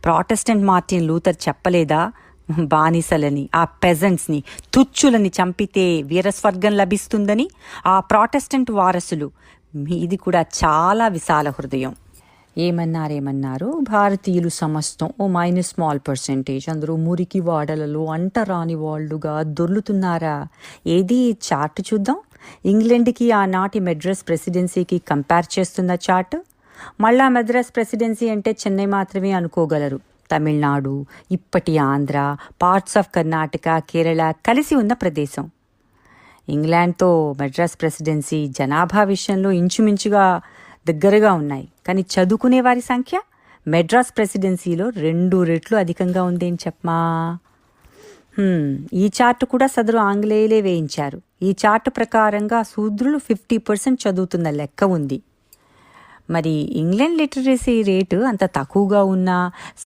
Protestant Martin Luther చెప్పలేదా, బానిసలని, ఆ పెజెంట్స్ని, తుచ్చులని చంపితే వీరస్వర్గం లభిస్తుందని? ఆ ప్రాటెస్టెంట్ వారసులు, మీది కూడా చాలా విశాల హృదయం. ఏమన్నారు, భారతీయులు సమస్తం ఓ -% అందరూ మురికి వాడలలో అంటరాని వాళ్ళుగా దొర్లుతున్నారా? ఏది చార్ట్ చూద్దాం. ఇంగ్లాండ్కి ఆనాటి మెడ్రాస్ ప్రెసిడెన్సీకి కంపేర్ చేస్తున్న చార్ట్. మళ్ళా మెడ్రాస్ ప్రెసిడెన్సీ అంటే చెన్నై మాత్రమే అనుకోగలరు. తమిళనాడు, ఇప్పటి ఆంధ్ర, పార్ట్స్ ఆఫ్ కర్ణాటక, కేరళ కలిసి ఉన్న ప్రదేశం. ఇంగ్లాండ్తో మెడ్రాస్ ప్రెసిడెన్సీ జనాభా విషయంలో ఇంచుమించుగా దగ్గరగా ఉన్నాయి. కానీ చదువుకునే వారి సంఖ్య మెడ్రాస్ ప్రెసిడెన్సీలో 2 రెట్లు అధికంగా ఉందేం చెప్పమా. ఈ చార్టు కూడా సదరు ఆంగ్లేయులే వేయించారు. ఈ చార్టు ప్రకారంగా శూద్రులు 50% చదువుతున్న లెక్క ఉంది. మరి ఇంగ్లాండ్ లిటరసీ రేటు అంత తక్కువగా ఉన్నా